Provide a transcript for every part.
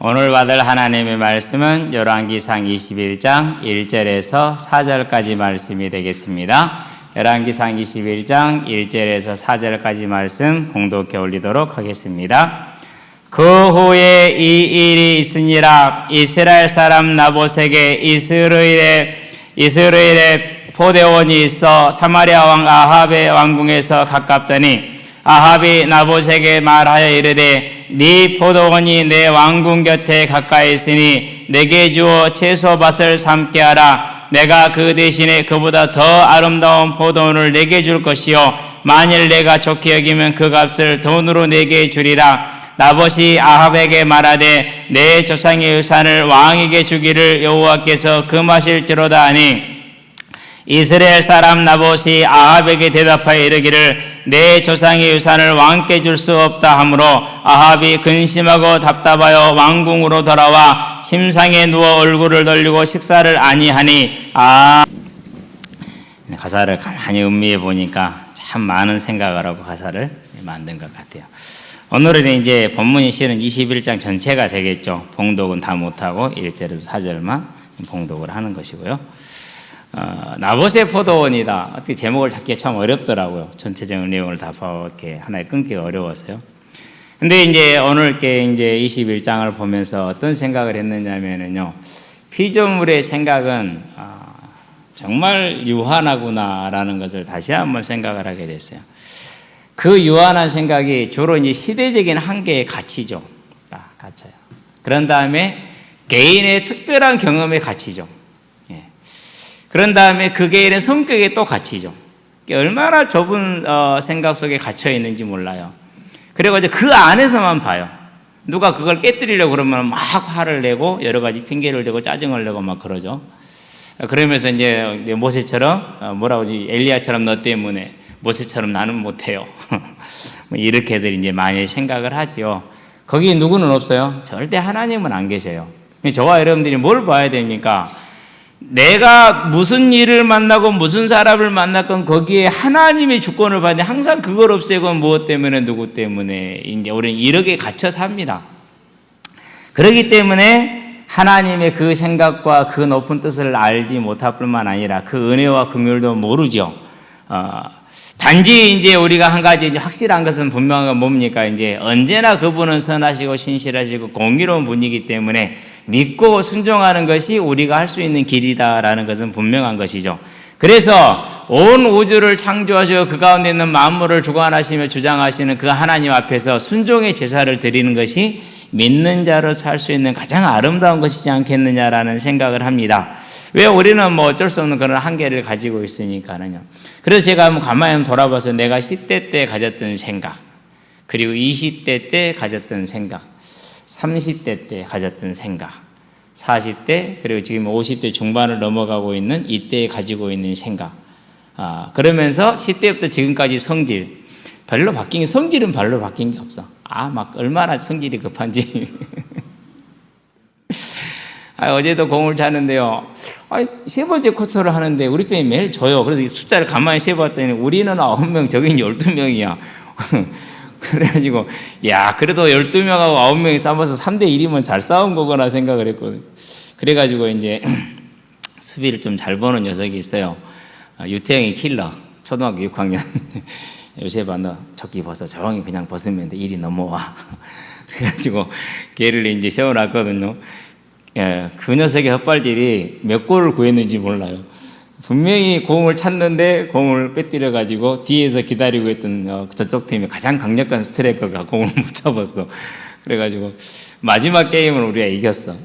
오늘 받을 하나님의 말씀은 열왕기상 21장 1절에서 4절까지 말씀이 되겠습니다. 열왕기상 21장 1절에서 4절까지 말씀 봉독해 올리도록 하겠습니다. 그 후에 이 일이 있으니라. 이스라엘 사람 나봇에게 이스라엘의 포대원이 있어 사마리아 왕 아합의 왕궁에서 가깝더니 아합이 나봇에게 말하여 이르되 네 포도원이 내 왕궁 곁에 가까이 있으니 내게 주어 채소밭을 삼게 하라. 내가 그 대신에 그보다 더 아름다운 포도원을 내게 줄 것이요 만일 내가 좋게 여기면 그 값을 돈으로 내게 주리라. 나봇이 아합에게 말하되 내 조상의 유산을 왕에게 주기를 여호와께서 금하실지로다 하니 이스라엘 사람 나봇이 아합에게 대답하여 이르기를 내 조상의 유산을 왕께 줄 수 없다 하므로 아합이 근심하고 답답하여 왕궁으로 돌아와 침상에 누워 얼굴을 돌리고 식사를 아니하니 가사를 가만히 음미해 보니까 참 많은 생각을 하고 가사를 만든 것 같아요. 오늘은 이제 본문이 실은 21장 전체가 되겠죠. 봉독은 다 못하고 1절에서 4절만 봉독을 하는 것이고요. 나봇의 포도원이다. 어떻게 제목을 잡기 참 어렵더라고요. 전체적인 내용을 다 이렇게 하나에 끊기가 어려워서요. 근데 이제 오늘 이제 21장을 보면서 어떤 생각을 했느냐면요. 피조물의 생각은 정말 유한하구나라는 것을 다시 한번 생각을 하게 됐어요. 그 유한한 생각이 주로 이제 시대적인 한계의 가치죠. 갇혀요. 그런 다음에 개인의 특별한 경험의 가치죠. 그런 다음에 그 개인의 성격에 또 갇히죠. 얼마나 좁은 생각 속에 갇혀 있는지 몰라요. 그리고 이제 그 안에서만 봐요. 누가 그걸 깨뜨리려고 그러면 막 화를 내고 여러 가지 핑계를 대고 짜증을 내고 막 그러죠. 그러면서 이제 모세처럼 뭐라고 하지? 엘리야처럼 너 때문에 모세처럼 나는 못해요. 이렇게들 이제 많이 생각을 하지요. 거기 누구는 없어요? 절대 하나님은 안 계세요. 저와 여러분들이 뭘 봐야 됩니까? 내가 무슨 일을 만나고 무슨 사람을 만났건 거기에 하나님의 주권을 받는데 항상 그걸 없애고 무엇 때문에 누구 때문에 이제 우리는 이렇게 갇혀 삽니다. 그렇기 때문에 하나님의 그 생각과 그 높은 뜻을 알지 못할 뿐만 아니라 그 은혜와 긍휼도 모르죠. 단지 이제 우리가 한 가지 이제 확실한 것은 분명한 건 뭡니까? 이제 언제나 그분은 선하시고 신실하시고 공의로운 분이기 때문에 믿고 순종하는 것이 우리가 할 수 있는 길이다라는 것은 분명한 것이죠. 그래서 온 우주를 창조하시고 그 가운데 있는 만물을 주관하시며 주장하시는 그 하나님 앞에서 순종의 제사를 드리는 것이 믿는 자로 살 수 있는 가장 아름다운 것이지 않겠느냐라는 생각을 합니다. 왜 우리는 뭐 어쩔 수 없는 그런 한계를 가지고 있으니까는요. 그래서 제가 한번 가만히 돌아봐서 내가 10대 때 가졌던 생각, 그리고 20대 때 가졌던 생각, 30대 때 가졌던 생각, 40대 그리고 지금 50대 중반을 넘어가고 있는 이때에 가지고 있는 생각, 그러면서 10대부터 지금까지 성질 성질은 별로 바뀐 게 없어. 막 얼마나 성질이 급한지. 어제도 공을 찼는데요. 세 번째 코스를 하는데 우리 편이 매일 져요. 그래서 숫자를 가만히 세봤더니 우리는 9명, 저긴 12명이야. 그래가지고, 그래도 12명하고 9명이 싸워서 3대1이면 잘 싸운 거구나 생각을 했거든요. 그래가지고 이제 수비를 좀 잘 보는 녀석이 있어요. 유태영이 킬러. 초등학교 6학년. 요새 봐, 너 조끼 벗어. 조용히 그냥 벗으면 돼. 일이 넘어와. 그래가지고 걔를 이제 세워놨거든요. 그 녀석의 헛발질이 몇 골을 구했는지 몰라요. 분명히 공을 찼는데 공을 빼뜨려가지고 뒤에서 기다리고 있던 저쪽 팀이 가장 강력한 스트라이커가 공을 못 잡았어. 그래가지고 마지막 게임을 우리가 이겼어.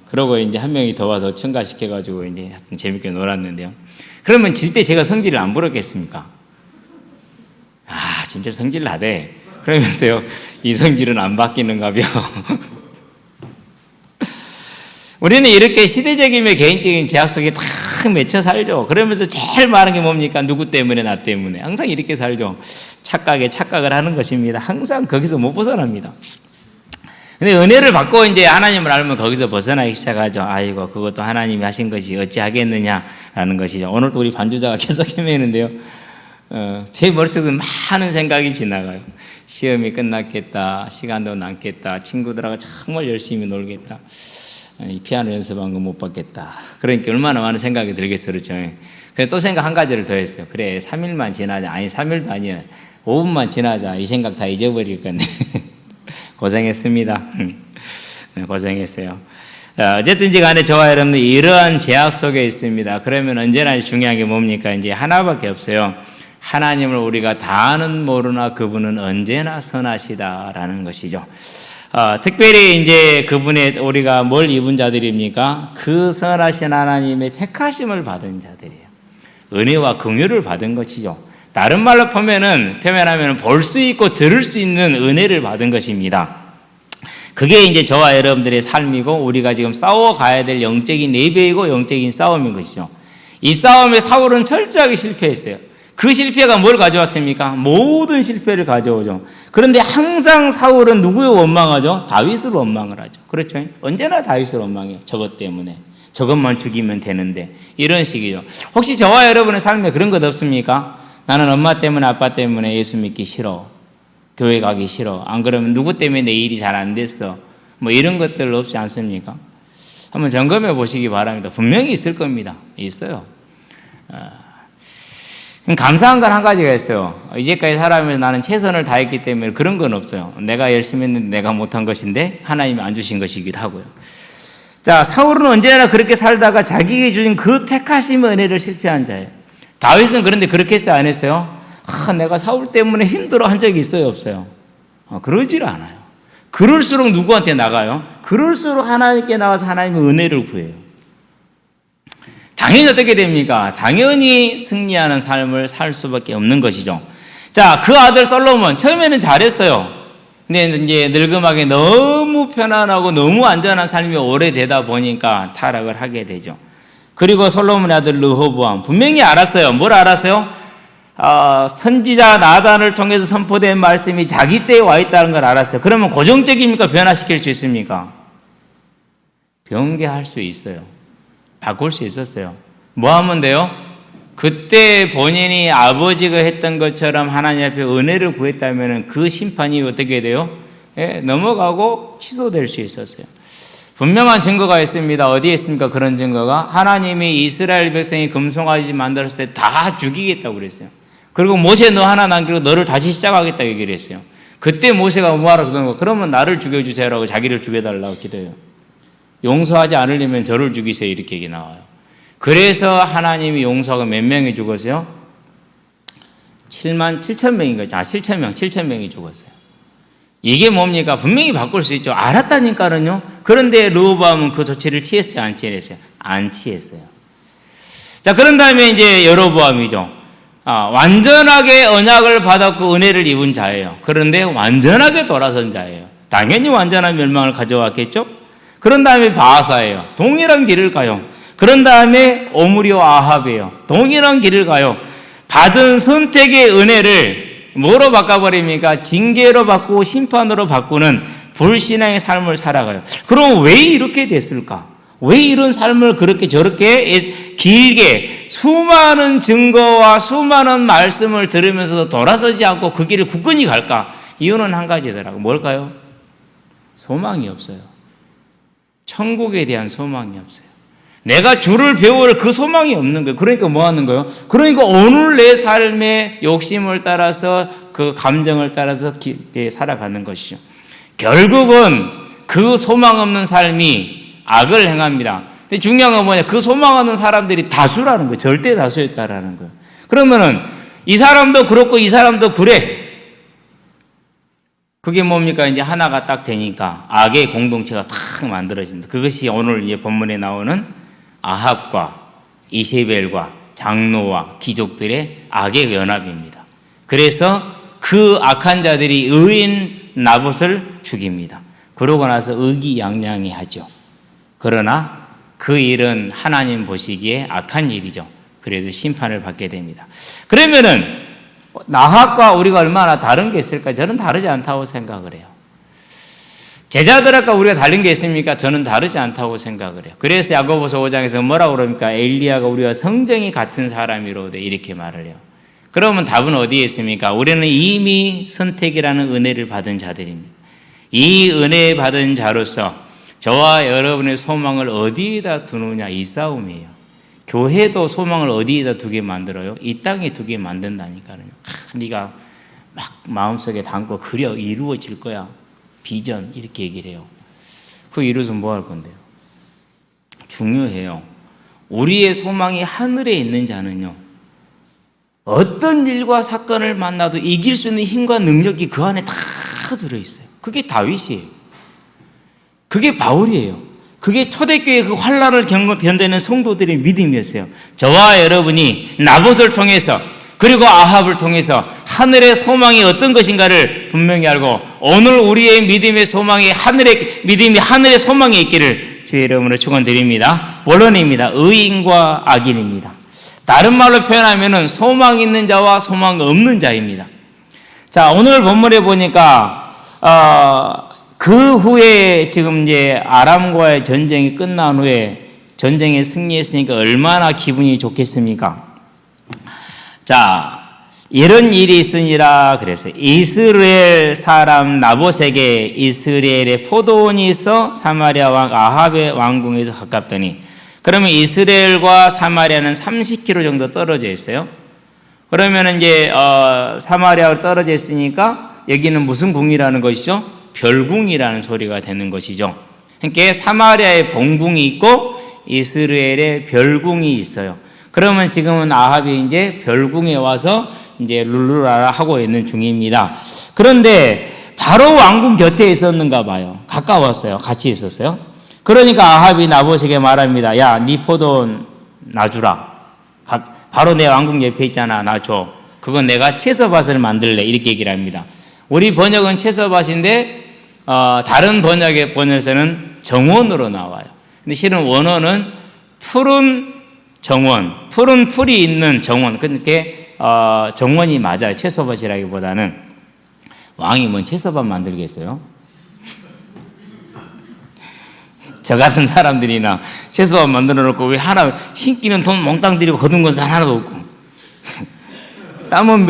그러고 이제 한 명이 더 와서 첨가시켜가지고 이제 하여튼 재밌게 놀았는데요. 그러면 질 때 제가 성질을 안 부렸겠습니까? 진짜 성질 나대. 그러면서요, 이 성질은 안 바뀌는가벼. 우리는 이렇게 시대적이며 개인적인 제약 속에 다 맺혀 살죠. 그러면서 제일 많은 게 뭡니까? 누구 때문에, 나 때문에. 항상 이렇게 살죠. 착각에 착각을 하는 것입니다. 항상 거기서 못 벗어납니다. 근데 은혜를 받고 이제 하나님을 알면 거기서 벗어나기 시작하죠. 아이고, 그것도 하나님이 하신 것이 어찌 하겠느냐라는 것이죠. 오늘도 우리 반주자가 계속 헤매는데요. 제 머릿속에 많은 생각이 지나가요. 시험이 끝났겠다, 시간도 남겠다, 친구들하고 정말 열심히 놀겠다, 이 피아노 연습한 거 못 받겠다. 그러니까 얼마나 많은 생각이 들겠어, 그렇죠? 그래서 또 생각 한 가지를 더 했어요. 그래, 3일만 지나자. 아니, 3일도 아니야. 5분만 지나자. 이 생각 다 잊어버릴 건데. 고생했습니다. 고생했어요. 어쨌든지 간에 저와 여러분들 이러한 제약 속에 있습니다. 그러면 언제나 중요한 게 뭡니까? 이제 하나밖에 없어요. 하나님을 우리가 다 아는 모르나 그분은 언제나 선하시다라는 것이죠. 특별히 이제 그분의 우리가 뭘 입은 자들입니까? 그 선하신 하나님의 택하심을 받은 자들이에요. 은혜와 긍휼을 받은 것이죠. 다른 말로 표현하면 볼 수 있고 들을 수 있는 은혜를 받은 것입니다. 그게 이제 저와 여러분들의 삶이고 우리가 지금 싸워가야 될 영적인 예배이고 영적인 싸움인 것이죠. 이 싸움에 사울은 철저하게 실패했어요. 그 실패가 뭘 가져왔습니까? 모든 실패를 가져오죠. 그런데 항상 사울은 누구를 원망하죠? 다윗을 원망을 하죠. 그렇죠? 언제나 다윗을 원망해요. 저것 때문에. 저것만 죽이면 되는데. 이런 식이죠. 혹시 저와 여러분의 삶에 그런 것 없습니까? 나는 엄마 때문에 아빠 때문에 예수 믿기 싫어. 교회 가기 싫어. 안 그러면 누구 때문에 내 일이 잘 안 됐어. 뭐 이런 것들 없지 않습니까? 한번 점검해 보시기 바랍니다. 분명히 있을 겁니다. 있어요. 감사한 건 한 가지가 있어요. 이제까지 살아면서 나는 최선을 다했기 때문에 그런 건 없어요. 내가 열심히 했는데 내가 못한 것인데 하나님이 안 주신 것이기도 하고요. 자, 사울은 언제나 그렇게 살다가 자기에게 주신 그 택하심의 은혜를 실패한 자예요. 다윗은 그런데 그렇게 했어요? 안 했어요? 내가 사울 때문에 힘들어 한 적이 있어요? 없어요? 그러질 않아요. 그럴수록 누구한테 나가요? 그럴수록 하나님께 나가서 하나님의 은혜를 구해요. 당연히 어떻게 됩니까? 당연히 승리하는 삶을 살 수밖에 없는 것이죠. 자, 그 아들 솔로몬 처음에는 잘했어요. 근데 이제 늙음하게 너무 편안하고 너무 안전한 삶이 오래되다 보니까 타락을 하게 되죠. 그리고 솔로몬의 아들 르호보암 분명히 알았어요. 뭘 알았어요? 선지자 나단을 통해서 선포된 말씀이 자기 때에 와 있다는 걸 알았어요. 그러면 고정적입니까? 변화시킬 수 있습니까? 변개할 수 있어요. 바꿀 수 있었어요. 뭐 하면 돼요? 그때 본인이 아버지가 했던 것처럼 하나님 앞에 은혜를 구했다면 그 심판이 어떻게 돼요? 넘어가고 취소될 수 있었어요. 분명한 증거가 있습니다. 어디에 있습니까? 그런 증거가 하나님이 이스라엘 백성이 금송아지 만들었을 때 다 죽이겠다고 그랬어요. 그리고 모세 너 하나 남기고 너를 다시 시작하겠다고 얘기를 했어요. 그때 모세가 뭐하라고 그러는 거? 그러면 나를 죽여주세요라고 자기를 죽여달라고 기도해요. 용서하지 않으려면 저를 죽이세요 이렇게 얘기 나와요. 그래서 하나님이 용서하고 몇 명이 죽었어요? 7만 7천 명인가요? 7천 명이 죽었어요. 이게 뭡니까? 분명히 바꿀 수 있죠. 알았다니까는요. 그런데 르호보암은 그 조치를 취했어요? 안 취했어요? 안 취했어요. 자, 그런 다음에 이제 여로보암이죠. 완전하게 언약을 받았고 은혜를 입은 자예요. 그런데 완전하게 돌아선 자예요. 당연히 완전한 멸망을 가져왔겠죠? 그런 다음에 바하사예요. 동일한 길을 가요. 그런 다음에 오므리와 아합이에요. 동일한 길을 가요. 받은 선택의 은혜를 뭐로 바꿔버립니까? 징계로 바꾸고 심판으로 바꾸는 불신앙의 삶을 살아가요. 그럼 왜 이렇게 됐을까? 왜 이런 삶을 그렇게 저렇게 길게 수많은 증거와 수많은 말씀을 들으면서도 돌아서지 않고 그 길을 굳건히 갈까? 이유는 한 가지더라고요. 뭘까요? 소망이 없어요. 천국에 대한 소망이 없어요. 내가 주를 배울 그 소망이 없는 거예요. 그러니까 뭐 하는 거예요? 그러니까 오늘 내 삶의 욕심을 따라서 그 감정을 따라서 살아가는 것이죠. 결국은 그 소망 없는 삶이 악을 행합니다. 근데 중요한 건 뭐냐? 그 소망 없는 사람들이 다수라는 거예요. 절대 다수였다라는 거예요. 그러면은 이 사람도 그렇고 이 사람도 그래. 그게 뭡니까? 이제 하나가 딱 되니까 악의 공동체가 탁 만들어집니다. 그것이 오늘 이 본문에 나오는 아합과 이세벨과 장로와 귀족들의 악의 연합입니다. 그래서 그 악한 자들이 의인 나봇을 죽입니다. 그러고 나서 의기양양히 하죠. 그러나 그 일은 하나님 보시기에 악한 일이죠. 그래서 심판을 받게 됩니다. 그러면은 나합과 우리가 얼마나 다른 게 있을까? 저는 다르지 않다고 생각을 해요. 제자들과 우리가 다른 게 있습니까? 저는 다르지 않다고 생각을 해요. 그래서 야고보서 5장에서 뭐라고 그럽니까? 엘리야가 우리와 성정이 같은 사람이로되 이렇게 말을 해요. 그러면 답은 어디에 있습니까? 우리는 이미 선택이라는 은혜를 받은 자들입니다. 이 은혜 받은 자로서 저와 여러분의 소망을 어디에다 두느냐, 이 싸움이에요. 교회도 소망을 어디에다 두게 만들어요? 이 땅에 두게 만든다니까요. 네가 막 마음속에 담고 그려 이루어질 거야. 비전 이렇게 얘기를 해요. 그거 이루어서 뭐 할 건데요? 중요해요. 우리의 소망이 하늘에 있는 자는요, 어떤 일과 사건을 만나도 이길 수 있는 힘과 능력이 그 안에 다 들어있어요. 그게 다윗이에요. 그게 바울이에요. 그게 초대교회 그 환난을 견디는 성도들의 믿음이었어요. 저와 여러분이 나봇을 통해서 그리고 아합을 통해서 하늘의 소망이 어떤 것인가를 분명히 알고 오늘 우리의 믿음의 소망이 하늘의 소망이 있기를 주의 이름으로 축원드립니다. 본론입니다. 의인과 악인입니다. 다른 말로 표현하면은 소망 있는 자와 소망 없는 자입니다. 자, 오늘 본문에 보니까 그 후에 지금 이제 아람과의 전쟁이 끝난 후에 전쟁에 승리했으니까 얼마나 기분이 좋겠습니까? 자, 이런 일이 있으니라 그랬어요. 이스라엘 사람 나봇에게 이스라엘의 포도원이 있어 사마리아 왕 아합의 왕궁에서 가깝더니, 그러면 이스라엘과 사마리아는 30km 정도 떨어져 있어요. 그러면 이제 사마리아로 떨어져 있으니까 여기는 무슨 궁이라는 것이죠? 별궁이라는 소리가 되는 것이죠. 그러니까 사마리아의 본궁이 있고 이스라엘의 별궁이 있어요. 그러면 지금은 아합이 이제 별궁에 와서 이제 룰루라라 하고 있는 중입니다. 그런데 바로 왕궁 곁에 있었는가 봐요. 가까웠어요. 같이 있었어요. 그러니까 아합이 나봇에게 말합니다. 야, 네 포도원 놔주라. 바로 내 왕궁 옆에 있잖아. 놔줘. 그건 내가 채소밭을 만들래. 이렇게 얘기를 합니다. 우리 번역은 채소밭인데 다른 번역에서는 정원으로 나와요. 근데 실은 원어는 푸른 정원, 푸른 풀이 있는 정원. 그러니까 정원이 맞아요. 채소밭이라기보다는. 왕이 뭔 채소밭 만들겠어요? 저 같은 사람들이나 채소밭 만들어 놓고 왜 하나 신기는 돈 몽땅 들이고 거둔 것은 하나도 없고 땀은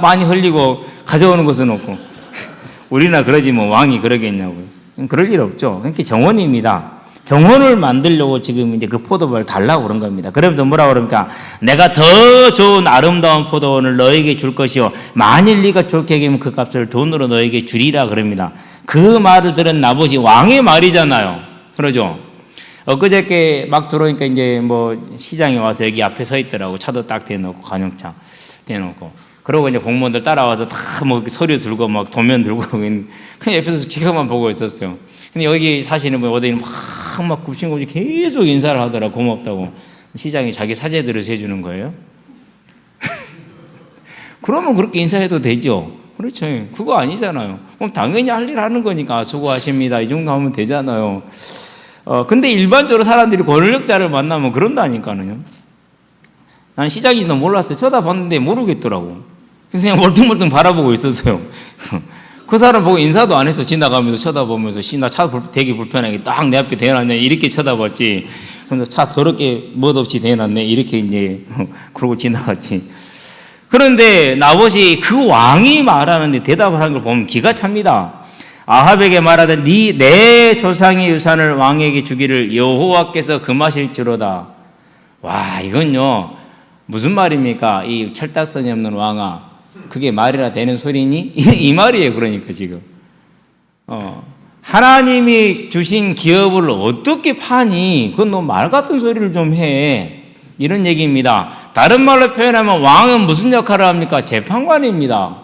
많이 흘리고 가져오는 것은 없고 우리나 그러지 뭐 왕이 그러겠냐고요. 그럴 일 없죠. 그러니까 정원입니다. 정원을 만들려고 지금 이제 그 포도원을 달라고 그런 겁니다. 그러면서 뭐라고 그럽니까? 내가 더 좋은 아름다운 포도원을 너에게 줄 것이요. 만일 네가 좋게 여기면 그 값을 돈으로 너에게 주리라 그럽니다. 그 말을 들은 나봇이 왕의 말이잖아요. 그러죠? 엊그저께 막 들어오니까 이제 뭐 시장에 와서 여기 앞에 서 있더라고. 차도 딱 대놓고, 관용차 대놓고. 그러고 이제 공무원들 따라와서 다 뭐 서류 들고 막 도면 들고 그냥 옆에서 지켜만 보고 있었어요. 근데 여기 사시는 분 어디 막 굽신굽신 계속 인사를 하더라. 고맙다고. 시장이 자기 사제들을 세주는 거예요. 그러면 그렇게 인사해도 되죠. 그렇죠. 그거 아니잖아요. 그럼 당연히 할 일 하는 거니까 수고하십니다. 이 정도 하면 되잖아요. 근데 일반적으로 사람들이 권력자를 만나면 그런다니까요. 난 시장인지도 몰랐어요. 쳐다봤는데 모르겠더라고. 그래서 그냥 멀뚱멀뚱 바라보고 있었어요. 그 사람 보고 인사도 안 했어. 지나가면서 쳐다보면서 나 차 되게 불편하게 딱 내 앞에 대놨네. 이렇게 쳐다봤지. 근데 차 더럽게 멋없이 대놨네. 이렇게 이제 그러고 지나갔지. 그런데 나봇이 그 왕이 말하는데 대답을 하는 걸 보면 기가 찹니다. 아합에게 말하되 내 조상의 유산을 왕에게 주기를 여호와께서 금하실지로다. 와, 이건요 무슨 말입니까? 이 철딱선이 없는 왕아, 그게 말이라 되는 소리니? 이 말이에요. 그러니까 지금 하나님이 주신 기업을 어떻게 파니? 그건 너 말 같은 소리를 좀 해. 이런 얘기입니다. 다른 말로 표현하면 왕은 무슨 역할을 합니까? 재판관입니다.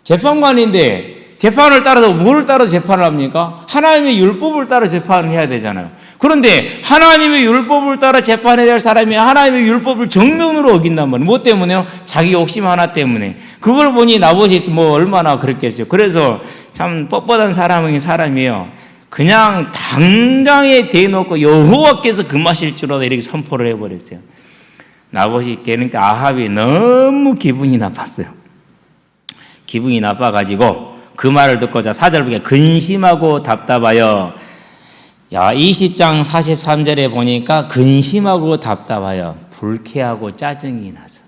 재판관인데 재판을 따라서 뭐를 따라 재판을 합니까? 하나님의 율법을 따라 재판을 해야 되잖아요. 그런데 하나님의 율법을 따라 재판해야 될 사람이 하나님의 율법을 정면으로 어긴단 말이에요. 뭐 때문에요? 자기 욕심 하나 때문에. 그걸 보니 나봇이 뭐 얼마나 그랬겠어요. 그래서 참 뻣뻣한 사람이에요. 그냥 당장에 대놓고 여호와께서 금하실지로다 이렇게 선포를 해버렸어요. 나봇이 그러니까 아합이 너무 기분이 나빴어요. 기분이 나빠가지고 그 말을 듣고자 4절 보니까 근심하고 답답하여, 야 20장 43절에 보니까 근심하고 답답하여 불쾌하고 짜증이 나서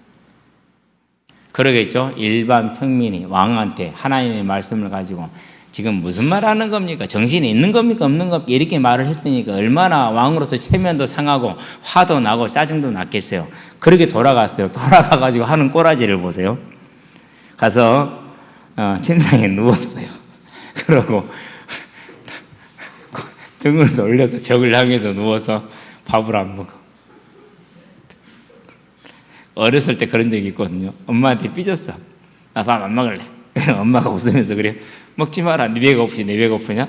그러겠죠. 일반 평민이 왕한테 하나님의 말씀을 가지고 지금 무슨 말 하는 겁니까? 정신이 있는 겁니까? 없는 겁니까? 이렇게 말을 했으니까 얼마나 왕으로서 체면도 상하고 화도 나고 짜증도 났겠어요. 그렇게 돌아갔어요. 돌아가가지고 하는 꼬라지를 보세요. 가서 침상에 누웠어요. 그러고 등을 돌려서 벽을 향해서 누워서 밥을 안 먹어. 어렸을 때 그런 적이 있거든요. 엄마한테 삐졌어. 나 밥 안 먹을래. 엄마가 웃으면서 그래요. 먹지 마라. 네 배가 고프지. 내 배가 고프냐?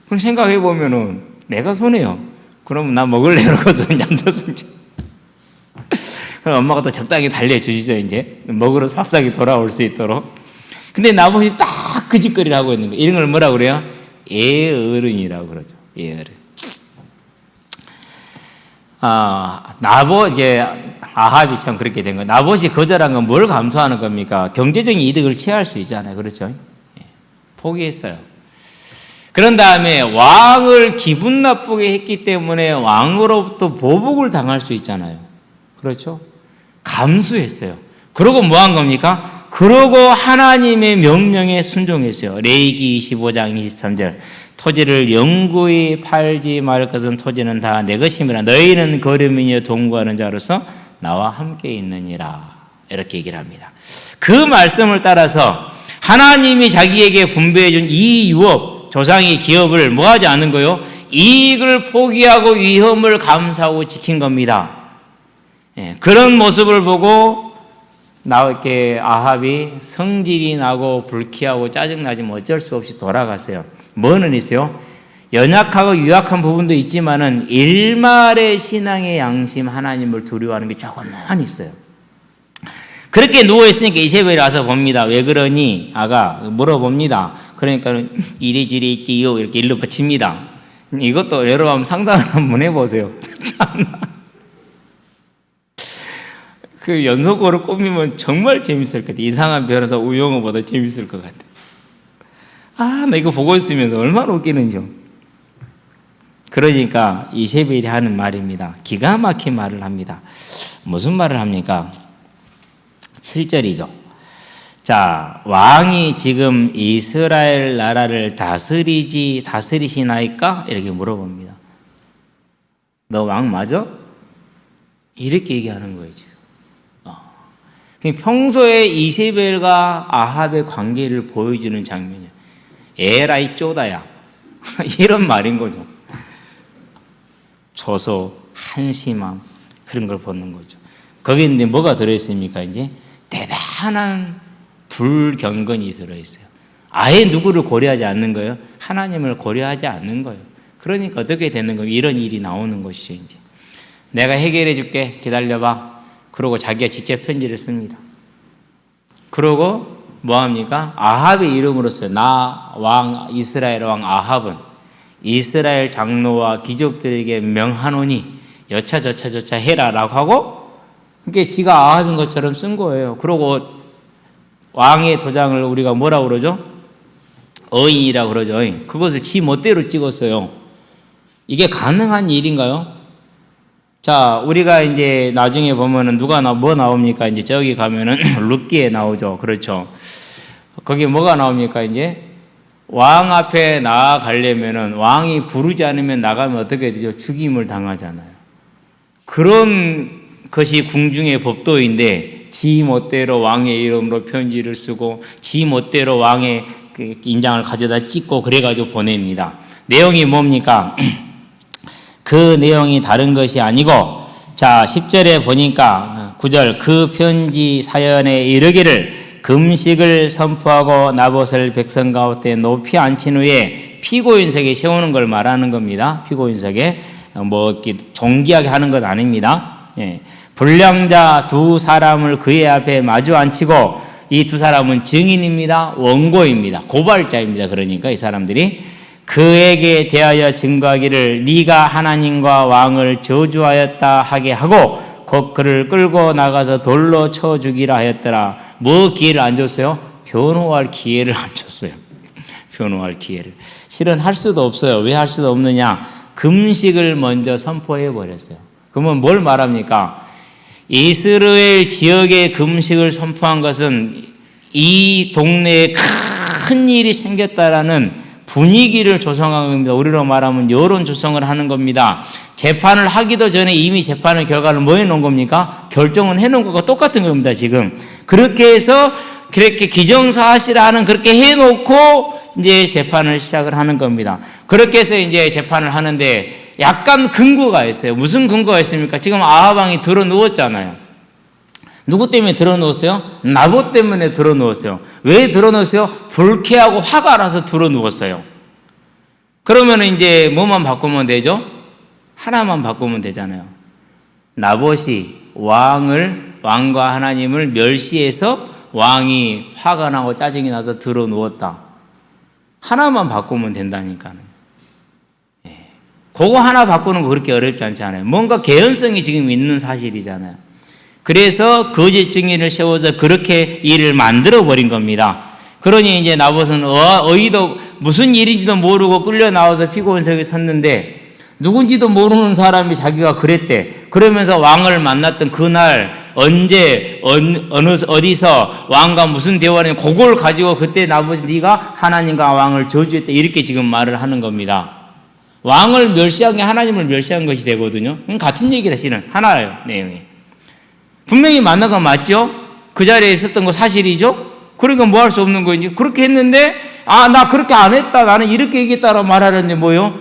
그럼 생각해 보면은 내가 손해요. 그럼 나 먹을래. 이러고서 얌전히. 그럼 엄마가 또 적당히 달래주시죠. 이제 먹으러 밥상에 돌아올 수 있도록. 근데 나머지 딱 그 짓거리를 하고 있는 거예요. 이런 걸 뭐라고 그래요? 애어른이라고 그러죠. 애어른. 이게 아합이 참 그렇게 된 거예요. 나봇이 거절한 건 뭘 감수하는 겁니까? 경제적인 이득을 취할 수 있잖아요. 그렇죠? 포기했어요. 그런 다음에 왕을 기분 나쁘게 했기 때문에 왕으로부터 보복을 당할 수 있잖아요. 그렇죠? 감수했어요. 그러고 뭐 한 겁니까? 그러고 하나님의 명령에 순종했어요. 레위기 25장 23절. 토지를 영구히 팔지 말 것은 토지는 다 내 것임이라. 너희는 거류민이여 동거하는 자로서 나와 함께 있느니라. 이렇게 얘기를 합니다. 그 말씀을 따라서 하나님이 자기에게 분배해 준 이 유업, 조상의 기업을 뭐 하지 않은 거요? 이익을 포기하고 위험을 감수하고 지킨 겁니다. 그런 모습을 보고 이렇게 아합이 성질이 나고 불쾌하고 짜증나지만 어쩔 수 없이 돌아갔어요. 뭐는 있어요? 연약하고 유약한 부분도 있지만은 일말의 신앙의 양심, 하나님을 두려워하는 게 조금만 있어요. 그렇게 누워있으니까 이세벨이 와서 봅니다. 왜 그러니? 아가 물어봅니다. 그러니까 이리저리 있지요. 이렇게 일로 붙입니다. 이것도 여러분 상상을 한번 해보세요. 참나. 그 연속으로 꾸미면 정말 재밌을 것 같아요. 이상한 변호사 우영우보다 재밌을 것 같아요. 나 이거 보고 있으면서 얼마나 웃기는지. 그러니까 이세벨이 하는 말입니다. 기가 막힌 말을 합니다. 무슨 말을 합니까? 7절이죠. 자, 왕이 지금 이스라엘 나라를 다스리시나이까? 이렇게 물어봅니다. 너 왕 맞아? 이렇게 얘기하는 거예요, 지금. 평소에 이세벨과 아합의 관계를 보여주는 장면이에요. 에라이 쪼다야. 이런 말인 거죠. 조소, 한심함, 그런 걸 보는 거죠. 거기에 이제 뭐가 들어있습니까? 이제 대단한 불경건이 들어있어요. 아예 누구를 고려하지 않는 거예요? 하나님을 고려하지 않는 거예요. 그러니까 어떻게 되는 거예요? 이런 일이 나오는 것이죠, 이제. 내가 해결해 줄게. 기다려봐. 그러고 자기가 직접 편지를 씁니다. 그러고 뭐합니까? 아합의 이름으로 써요. 이스라엘 왕 아합은 이스라엘 장로와 귀족들에게 명하노니 여차저차 해라라고 하고, 그게 지가 아합인 것처럼 쓴 거예요. 그러고 왕의 도장을 우리가 뭐라고 그러죠? 어인이라고 그러죠. 그것을 지 멋대로 찍었어요. 이게 가능한 일인가요? 자, 우리가 이제 나중에 보면은 뭐 나옵니까? 이제 저기 가면은 룻기에 나오죠. 그렇죠. 거기 뭐가 나옵니까? 이제 왕 앞에 나아가려면은 왕이 부르지 않으면 나가면 어떻게 되죠? 죽임을 당하잖아요. 그런 것이 궁중의 법도인데 지 멋대로 왕의 이름으로 편지를 쓰고 지 멋대로 왕의 그 인장을 가져다 찍고 그래가지고 보냅니다. 내용이 뭡니까? 그 내용이 다른 것이 아니고, 자 10절에 보니까 9절 그 편지 사연에 이르기를 금식을 선포하고 나봇을 백성 가운데 높이 앉힌 후에 피고인석에 세우는 걸 말하는 겁니다. 피고인석에 이렇게 존귀하게 하는 것 아닙니다. 불량자 두 사람을 그의 앞에 마주 앉히고, 이 두 사람은 증인입니다. 원고입니다. 고발자입니다. 그러니까 이 사람들이 그에게 대하여 증거하기를 네가 하나님과 왕을 저주하였다 하게 하고 곧 그를 끌고 나가서 돌로 쳐 죽이라 하였더라. 뭐 기회를 안 줬어요? 변호할 기회를 안 줬어요. 변호할 기회를. 실은 할 수도 없어요. 왜 할 수도 없느냐? 금식을 먼저 선포해 버렸어요. 그러면 뭘 말합니까? 이스라엘 지역의 금식을 선포한 것은 이 동네에 큰 일이 생겼다라는 분위기를 조성한 겁니다. 우리로 말하면 여론 조성을 하는 겁니다. 재판을 하기도 전에 이미 재판의 결과를 뭐 해놓은 겁니까? 결정은 해놓은 것과 똑같은 겁니다, 지금. 그렇게 해서 그렇게 기정사실화는 그렇게 해놓고 이제 재판을 시작을 하는 겁니다. 그렇게 해서 이제 재판을 하는데 약간 근거가 있어요. 무슨 근거가 있습니까? 지금 아합 왕이 들어 누웠잖아요. 누구 때문에 들어 누웠어요? 나봇 때문에 들어 누웠어요. 왜 들어 누웠어요? 불쾌하고 화가 나서 들어 누웠어요. 그러면 이제 뭐만 바꾸면 되죠? 하나만 바꾸면 되잖아요. 나봇이 왕과 하나님을 멸시해서 왕이 화가 나고 짜증이 나서 들어 누웠다. 하나만 바꾸면 된다니까요. 그거 하나 바꾸는 거 그렇게 어렵지 않잖아요. 뭔가 개연성이 지금 있는 사실이잖아요. 그래서 거짓 증인을 세워서 그렇게 일을 만들어 버린 겁니다. 그러니 이제 나봇은 어이도 무슨 일인지도 모르고 끌려 나와서 피고인석에 섰는데 누군지도 모르는 사람이 자기가 그랬대. 그러면서 왕을 만났던 그날 언제 어디서 왕과 무슨 대화를 그걸 가지고 그때 나봇이 네가 하나님과 왕을 저주했다 이렇게 지금 말을 하는 겁니다. 왕을 멸시한 게 하나님을 멸시한 것이 되거든요. 같은 얘기라 실은 하나예요, 내용이. 분명히 만난 건 맞죠? 그 자리에 있었던 거 사실이죠? 그러니까 뭐 할 수 없는 거지. 그렇게 했는데 나 그렇게 안 했다. 나는 이렇게 얘기했다라고 말하는데 뭐요?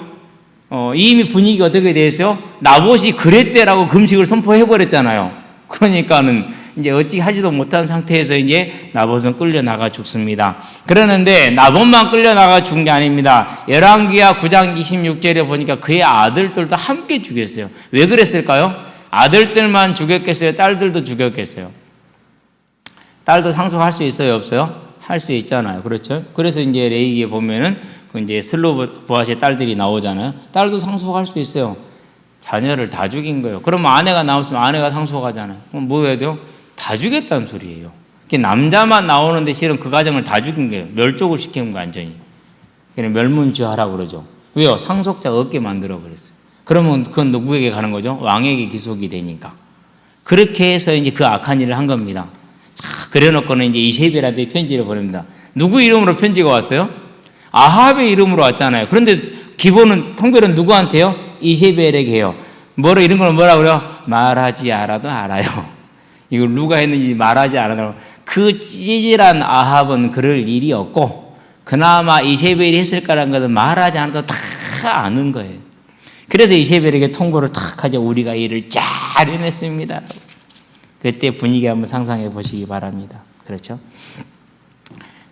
이미 분위기가 어떻게 돼 있어요? 나봇이 그랬대라고 금식을 선포해버렸잖아요. 그러니까는 이제 어찌 하지도 못한 상태에서 이제 나봇은 끌려나가 죽습니다. 그러는데 나봇만 끌려나가 죽은 게 아닙니다. 열왕기하 9장 26절에 보니까 그의 아들들도 함께 죽였어요. 왜 그랬을까요? 아들들만 죽였겠어요? 딸들도 죽였겠어요? 딸도 상속할 수 있어요? 없어요? 할 수 있잖아요. 그렇죠? 그래서 이제 레위기에 보면은 그 이제 슬로보아스의 딸들이 나오잖아요. 딸도 상속할 수 있어요. 자녀를 다 죽인 거예요. 그러면 아내가 나왔으면 아내가 상속하잖아요. 그럼 뭐 해야 돼요? 다 죽였다는 소리예요. 남자만 나오는데 실은 그 가정을 다 죽인 거예요. 멸족을 시킨 거 완전히. 그냥 멸문지하라고 그러죠. 왜요? 상속자가 없게 만들어 버렸어요. 그러면 그건 누구에게 가는 거죠? 왕에게 기속이 되니까. 그렇게 해서 이제 그 악한 일을 한 겁니다. 자, 그래놓고는 이제 이세벨한테 편지를 보냅니다. 누구 이름으로 편지가 왔어요? 아합의 이름으로 왔잖아요. 그런데 기본은 통별은 누구한테요? 이세벨에게 해요. 이런 걸 뭐라 그래요? 말하지 않아도 알아요. 이걸 누가 했는지 말하지 않아도 그 찌질한 아합은 그럴 일이 없고 그나마 이세벨이 했을 거라는 것은 말하지 않아도 다 아는 거예요. 그래서 이세벨에게 통보를 탁 하죠. 우리가 일을 잘 해냈습니다. 그때 분위기 한번 상상해 보시기 바랍니다. 그렇죠?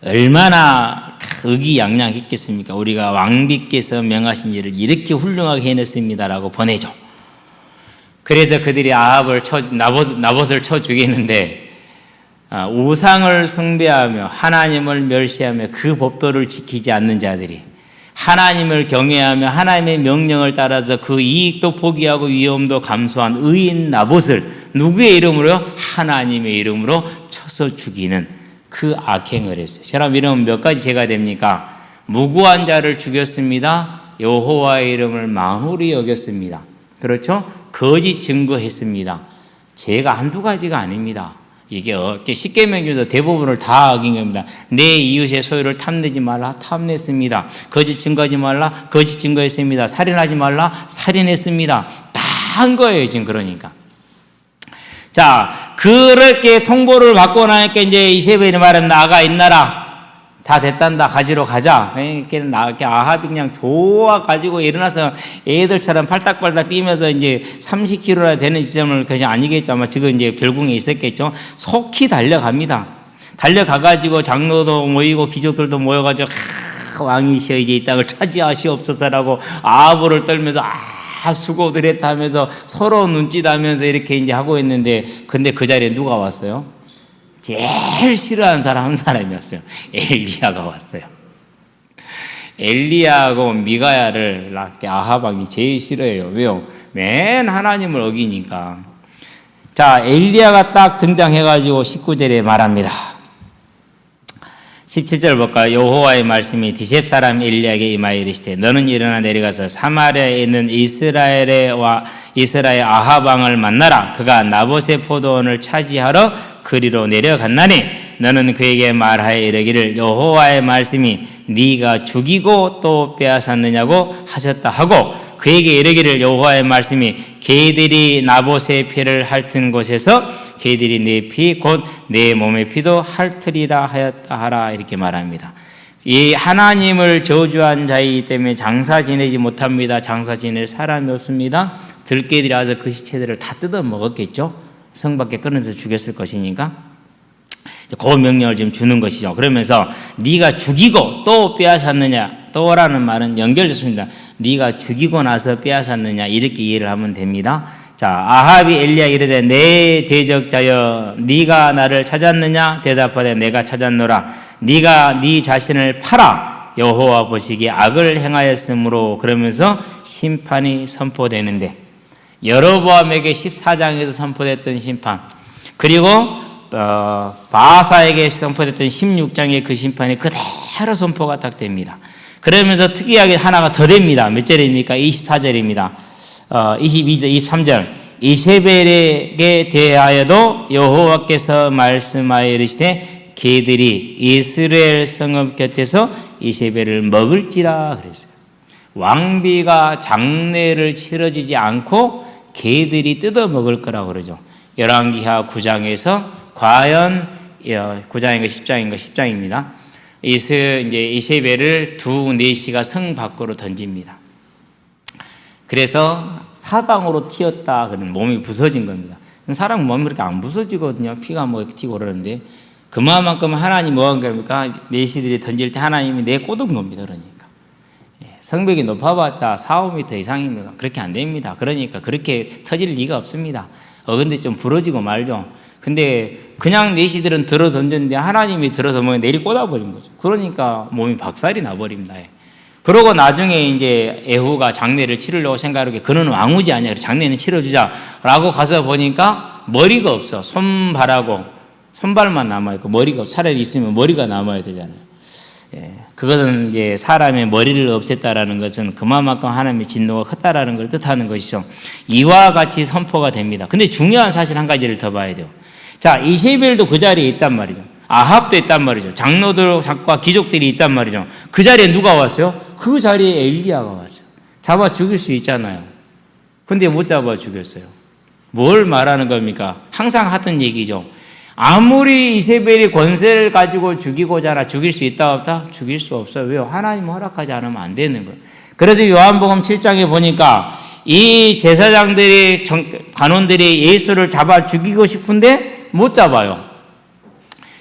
얼마나 의기양양했겠습니까? 우리가 왕비께서 명하신 일을 이렇게 훌륭하게 해냈습니다라고 보내죠. 그래서 그들이 나봇을 쳐 죽이는데 우상을 숭배하며 하나님을 멸시하며 그 법도를 지키지 않는 자들이 하나님을 경외하며 하나님의 명령을 따라서 그 이익도 포기하고 위험도 감수한 의인 나봇을 누구의 이름으로요? 하나님의 이름으로 쳐서 죽이는 그 악행을 했어요. 사람 이름은 몇 가지 죄가 됩니까? 무고한 자를 죽였습니다. 여호와의 이름을 만홀히 여겼습니다. 그렇죠? 거짓 증거했습니다. 죄가 한두 가지가 아닙니다. 이게 십계명 중에서 대부분을 다 어긴 겁니다. 내 이웃의 소유를 탐내지 말라, 탐냈습니다. 거짓 증거하지 말라, 거짓 증거했습니다. 살인하지 말라, 살인했습니다. 다 한 거예요, 지금 그러니까. 자, 그렇게 통보를 받고 나니까 이제 이세벨이 말은 나가 있나라. 다 됐단다. 가지러 가자. 이렇게 아합이 그냥 좋아가지고 일어나서 애들처럼 팔딱팔딱 뛰면서 이제 30km나 되는 지점을 그것이 아니겠죠. 아마 지금 이제 별궁에 있었겠죠. 속히 달려갑니다. 달려가가지고 장로도 모이고 귀족들도 모여가지고 왕이시여 이제 이 땅을 차지하시옵소서라고 아부를 떨면서 수고들 했다 하면서 서로 눈짓하면서 이렇게 이제 하고 있는데 근데 그 자리에 누가 왔어요? 제일 싫어하는 사람 한 사람이었어요. 엘리야가 왔어요. 엘리야하고 미가야를 아합 왕이 제일 싫어해요. 왜요? 맨 하나님을 어기니까. 자, 엘리야가 딱 등장해가지고 19절에 말합니다. 17절 볼까요? 여호와의 말씀이 디셉 사람 엘리야에게 임하여 이르시되 너는 일어나 내려가서 사마리아에 있는 이스라엘 아합 왕을 만나라. 그가 나봇의 포도원을 차지하러 그리로 내려갔나니 너는 그에게 말하여 이르기를 여호와의 말씀이 네가 죽이고 또 빼앗았느냐고 하셨다 하고 그에게 이르기를 여호와의 말씀이 개들이 나봇의 피를 핥은 곳에서 개들이 내 피 곧 내 몸의 피도 핥으리라 하였다 하라 이렇게 말합니다. 이 하나님을 저주한 자이기 때문에 장사 지내지 못합니다. 장사 지낼 사람이 없습니다. 들개들이 와서 그 시체들을 다 뜯어 먹었겠죠. 성 밖에 끊어서 죽였을 것이니까 그 명령을 지금 주는 것이죠. 그러면서 네가 죽이고 또 빼앗았느냐, 또라는 말은 연결됐습니다. 네가 죽이고 나서 빼앗았느냐 이렇게 이해를 하면 됩니다. 자, 아합이 엘리야 이르되 내 대적자여 네가 나를 찾았느냐 대답하되 내가 찾았노라. 네가 네 자신을 팔아 여호와 보시기에 악을 행하였으므로 그러면서 심판이 선포되는데 여로보암에게 14장에서 선포됐던 심판 그리고 바하사에게 선포됐던 16장의 그 심판이 그대로 선포가 딱 됩니다. 그러면서 특이하게 하나가 더 됩니다. 몇 절입니까? 24절입니다. 22절, 23절. 이세벨에게 대하여도 여호와께서 말씀하여 이르시되 개들이 이스라엘 성읍 곁에서 이세벨을 먹을지라 그랬어요. 왕비가 장례를 치러지지 않고 개들이 뜯어 먹을 거라고 그러죠. 열왕기하 9장에서 과연 9장인가 10장인가 10장입니다. 이제 이세벨을 두 내시가 성 밖으로 던집니다. 그래서 사방으로 튀었다 그러면 몸이 부서진 겁니다. 사람 몸이 그렇게 안 부서지거든요. 피가 뭐 튀고 그러는데 그만큼 하나님 뭐 한 겁니까? 내시들이 던질 때 하나님이 내꽂은 겁니다. 그러니까 성벽이 높아봤자 4, 5m 이상입니다. 그렇게 안 됩니다. 그러니까 그렇게 터질 리가 없습니다. 근데 좀 부러지고 말죠. 근데 그냥 내시들은 들어 던졌는데 하나님이 들어서 뭐 내리 꽂아버린 거죠. 그러니까 몸이 박살이 나버립니다. 그러고 나중에 이제 에후가 장례를 치르려고 생각하게 그는 왕후지 아니야. 장례는 치러주자라고 가서 보니까 머리가 없어. 손발만 남아있고 머리가 없어. 차라리 있으면 머리가 남아야 되잖아요. 그것은 이제 사람의 머리를 없앴다라는 것은 그만큼 하나님의 진노가 컸다라는 걸 뜻하는 것이죠. 이와 같이 선포가 됩니다. 근데 중요한 사실 한 가지를 더 봐야 돼요. 자, 이세벨도 그 자리에 있단 말이죠. 아합도 있단 말이죠. 장로들과 귀족들이 있단 말이죠. 그 자리에 누가 왔어요? 그 자리에 엘리야가 왔어요. 잡아 죽일 수 있잖아요. 근데 못 잡아 죽였어요. 뭘 말하는 겁니까? 항상 하던 얘기죠. 아무리 이세벨이 권세를 가지고 죽일 수 있다 없다? 죽일 수 없어요. 왜요? 하나님 허락하지 않으면 안 되는 거예요. 그래서 요한복음 7장에 보니까 이 제사장들이 관원들이 예수를 잡아 죽이고 싶은데 못 잡아요.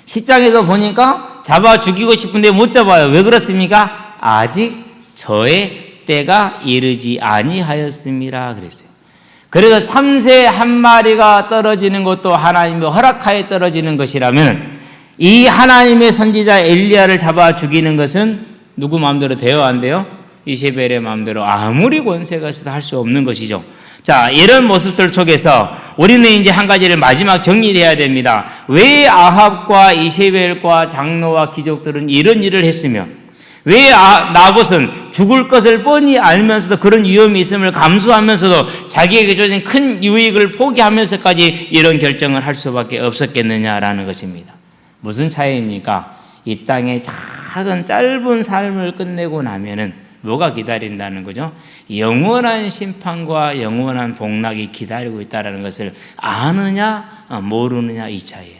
10장에서 보니까 잡아 죽이고 싶은데 못 잡아요. 왜 그렇습니까? 아직 저의 때가 이르지 아니하였습니다. 그랬어요. 그래서 참새 한 마리가 떨어지는 것도 하나님의 허락하에 떨어지는 것이라면 이 하나님의 선지자 엘리야를 잡아 죽이는 것은 누구 마음대로 돼요? 안 돼요? 이세벨의 마음대로 아무리 권세가 있어도 할 수 없는 것이죠. 자, 이런 모습들 속에서 우리는 이제 한 가지를 마지막 정리를 해야 됩니다. 왜 아합과 이세벨과 장로와 귀족들은 이런 일을 했으며 왜 나봇은 죽을 것을 뻔히 알면서도 그런 위험이 있음을 감수하면서도 자기에게 주어진 큰 유익을 포기하면서까지 이런 결정을 할 수밖에 없었겠느냐라는 것입니다. 무슨 차이입니까? 이 땅의 작은 짧은 삶을 끝내고 나면은 뭐가 기다린다는 거죠? 영원한 심판과 영원한 복락이 기다리고 있다는 것을 아느냐 모르느냐 이 차이예요.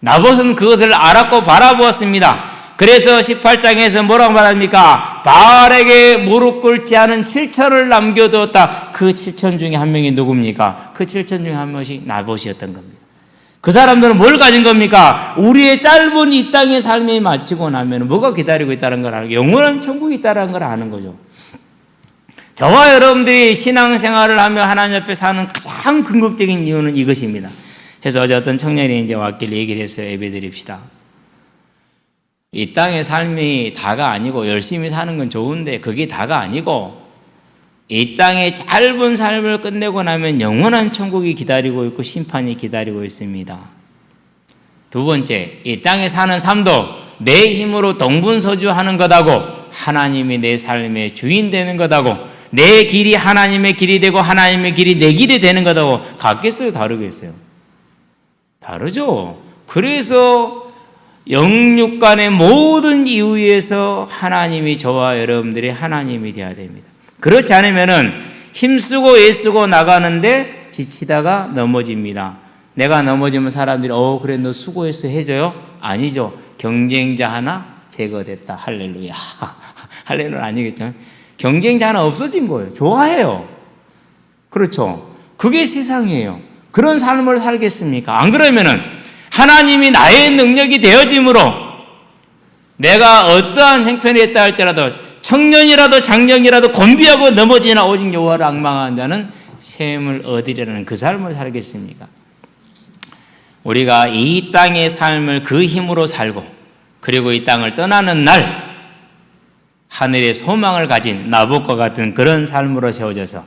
나봇은 그것을 알았고 바라보았습니다. 그래서 18장에서 뭐라고 말합니까? 바알에게 무릎 꿇지 않은 7천을 남겨두었다. 그 7천 중에 한 명이 누굽니까? 그 7천 중에 한 명이 나봇이었던 겁니다. 그 사람들은 뭘 가진 겁니까? 우리의 짧은 이 땅의 삶이 마치고 나면 뭐가 기다리고 있다는 걸 알고 영원한 천국이 있다는 걸 아는 거죠. 저와 여러분들이 신앙생활을 하며 하나님 앞에 사는 가장 궁극적인 이유는 이것입니다. 그래서 어제 어떤 청년이 이제 왔길래 얘기를 했어요. 예배드립시다. 이 땅의 삶이 다가 아니고 열심히 사는 건 좋은데 그게 다가 아니고 이 땅의 짧은 삶을 끝내고 나면 영원한 천국이 기다리고 있고 심판이 기다리고 있습니다. 두 번째, 이 땅에 사는 삶도 내 힘으로 동분서주하는 것하고 하나님이 내 삶의 주인 되는 것하고 내 길이 하나님의 길이 되고 하나님의 길이 내 길이 되는 것하고 같겠어요? 다르겠어요? 다르죠. 그래서 영육 간의 모든 이유에서 하나님이 저와 여러분들이 하나님이 되어야 됩니다. 그렇지 않으면은 힘쓰고 애쓰고 나가는데 지치다가 넘어집니다. 내가 넘어지면 사람들이 그래 너 수고했어 해줘요? 아니죠. 경쟁자 하나 제거됐다. 할렐루야. 할렐루야 아니겠죠. 경쟁자 하나 없어진 거예요. 좋아해요. 그렇죠. 그게 세상이에요. 그런 삶을 살겠습니까? 안 그러면은 하나님이 나의 능력이 되어짐으로 내가 어떠한 형편에 있다 할지라도 청년이라도 장년이라도 곤비하고 넘어지나 오직 여호와를 앙망하는 자는 셈을 얻으리라는 그 삶을 살겠습니까? 우리가 이 땅의 삶을 그 힘으로 살고 그리고 이 땅을 떠나는 날 하늘의 소망을 가진 나봇과 같은 그런 삶으로 세워져서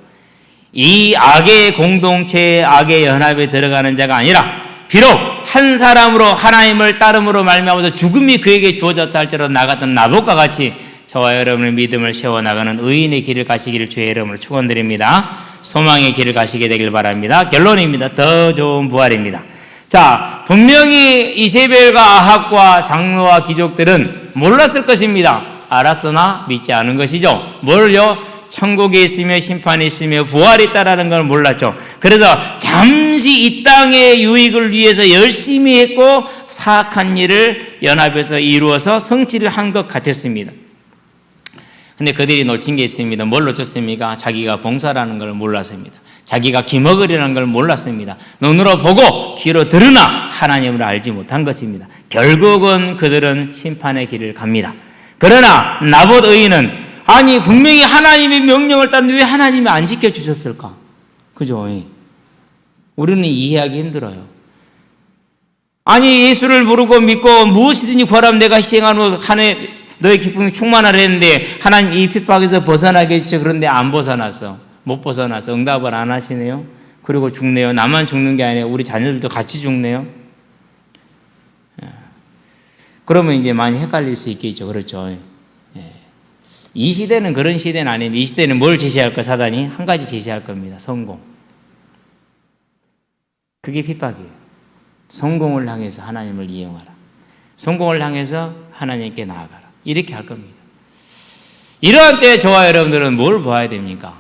이 악의 공동체의 악의 연합에 들어가는 자가 아니라 비록 한 사람으로 하나님을 따름으로 말미암아서 죽음이 그에게 주어졌다 할지라도 나 같은 나봇과 같이 저와 여러분의 믿음을 세워나가는 의인의 길을 가시기를 주의 이름으로 축원드립니다. 소망의 길을 가시게 되길 바랍니다. 결론입니다. 더 좋은 부활입니다. 자, 분명히 이세벨과 아합과 장로와 귀족들은 몰랐을 것입니다. 알았으나 믿지 않은 것이죠. 뭘요? 천국에 있으며 심판이 있으며 부활이 있다라는 걸 몰랐죠. 그래서 잠시 이 땅의 유익을 위해서 열심히 했고 사악한 일을 연합해서 이루어서 성취를 한 것 같았습니다. 근데 그들이 놓친 게 있습니다. 뭘 놓쳤습니까? 자기가 봉사라는 걸 몰랐습니다. 자기가 기먹으리라는 걸 몰랐습니다. 눈으로 보고 귀로 들으나 하나님을 알지 못한 것입니다. 결국은 그들은 심판의 길을 갑니다. 그러나 나봇 의인은 아니 분명히 하나님의 명령을 따는데 왜 하나님이 안 지켜주셨을까? 그죠? 우리는 이해하기 힘들어요. 아니 예수를 모르고 믿고 무엇이든지 구하라면 내가 시행하는 한해 너의 기쁨이 충만하라 했는데 하나님 이 핍박에서 벗어나게 해주셔. 그런데 안 벗어났어. 못 벗어나서 응답을 안 하시네요. 그리고 죽네요. 나만 죽는 게 아니에요. 우리 자녀들도 같이 죽네요. 그러면 이제 많이 헷갈릴 수 있겠죠. 그렇죠. 이 시대는 그런 시대는 아닙니다. 이 시대는 뭘 제시할까? 사단이 한 가지 제시할 겁니다. 성공. 그게 핍박이에요. 성공을 향해서 하나님을 이용하라. 성공을 향해서 하나님께 나아가라. 이렇게 할 겁니다. 이러한 때에 저와 여러분들은 뭘 봐야 됩니까?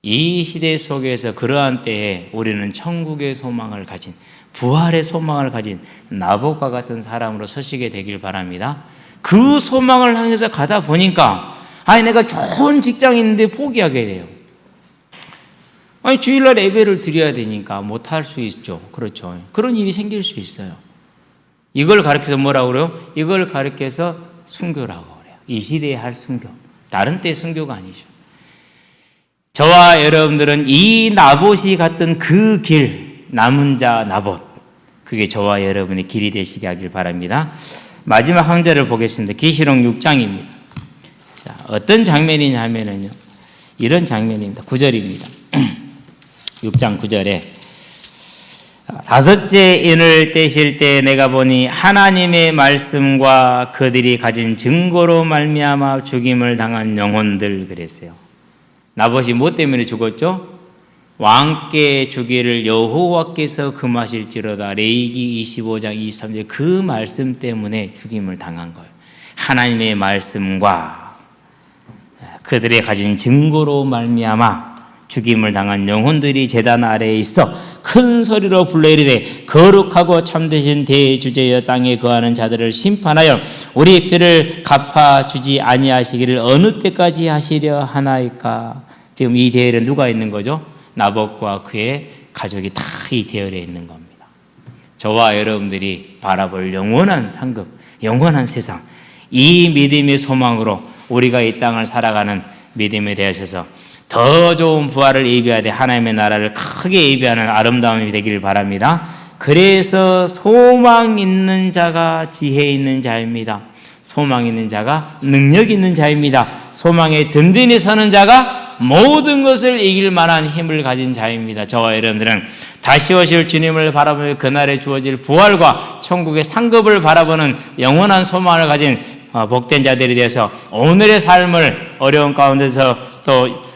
이 시대 속에서 그러한 때에 우리는 천국의 소망을 가진 부활의 소망을 가진 나봇과 같은 사람으로 서시게 되길 바랍니다. 그 소망을 향해서 가다 보니까 아니 내가 좋은 직장이 있는데 포기하게 돼요. 아니 주일날 예배를 드려야 되니까 못할 수 있죠. 그렇죠. 그런 일이 생길 수 있어요. 이걸 가르쳐서 뭐라고 그래요? 이걸 가르쳐서 순교라고 그래요. 이 시대에 할 순교. 다른 때 순교가 아니죠. 저와 여러분들은 이 나봇이 갔던 그 길, 남은 자 나봇, 그게 저와 여러분의 길이 되시게 하길 바랍니다. 마지막 한 절을 보겠습니다. 계시록 6장입니다. 자, 어떤 장면이냐 하면은요, 이런 장면입니다. 9절입니다. 6장 9절에 다섯째 인을 떼실 때 내가 보니 하나님의 말씀과 그들이 가진 증거로 말미암아 죽임을 당한 영혼들 그랬어요. 나봇이 뭐 때문에 죽었죠? 왕께 주기를 여호와께서 금하실지로다. 레위기 25장 23절 그 말씀 때문에 죽임을 당한 거예요. 하나님의 말씀과 그들의 가진 증거로 말미암아 죽임을 당한 영혼들이 제단 아래에 있어 큰 소리로 불러 이르되 거룩하고 참되신 대주제여 땅에 거하는 자들을 심판하여 우리 뼈를 갚아주지 아니하시기를 어느 때까지 하시려 하나이까. 지금 이 대열에 누가 있는 거죠? 나봇과 그의 가족이 다 이 대열에 있는 겁니다. 저와 여러분들이 바라볼 영원한 상급, 영원한 세상, 이 믿음의 소망으로 우리가 이 땅을 살아가는 믿음에 대하셔서 더 좋은 부활을 예비해야 돼. 하나님의 나라를 크게 예비하는 아름다움이 되기를 바랍니다. 그래서 소망 있는 자가 지혜 있는 자입니다. 소망 있는 자가 능력 있는 자입니다. 소망에 든든히 서는 자가 모든 것을 이길 만한 힘을 가진 자입니다. 저와 여러분들은 다시 오실 주님을 바라보며 그날에 주어질 부활과 천국의 상급을 바라보는 영원한 소망을 가진 복된 자들이 되어서 오늘의 삶을 어려운 가운데서 또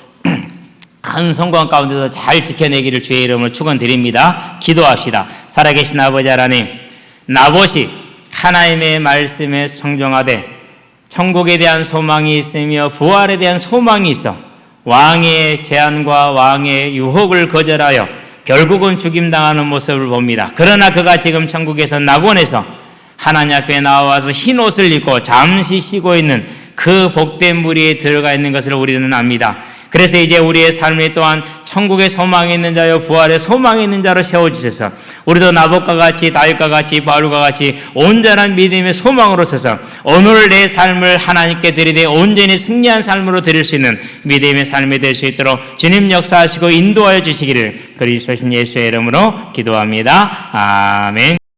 큰 성공 가운데서 잘 지켜내기를 주의 이름으로 축원드립니다. 기도합시다. 살아계신 아버지 하나님, 나봇이 하나님의 말씀에 청종하되 천국에 대한 소망이 있으며 부활에 대한 소망이 있어 왕의 제안과 왕의 유혹을 거절하여 결국은 죽임당하는 모습을 봅니다. 그러나 그가 지금 천국에서 낙원에서 하나님 앞에 나와서 흰 옷을 입고 잠시 쉬고 있는 그 복된 무리에 들어가 있는 것을 우리는 압니다. 그래서 이제 우리의 삶이 또한 천국의 소망이 있는 자요 부활의 소망이 있는 자로 세워주셔서 우리도 나봇과 같이 다윗과 같이 바울과 같이 온전한 믿음의 소망으로 서서 오늘 내 삶을 하나님께 드리되 온전히 승리한 삶으로 드릴 수 있는 믿음의 삶이 될 수 있도록 주님 역사하시고 인도하여 주시기를 그리스도신 예수의 이름으로 기도합니다. 아멘.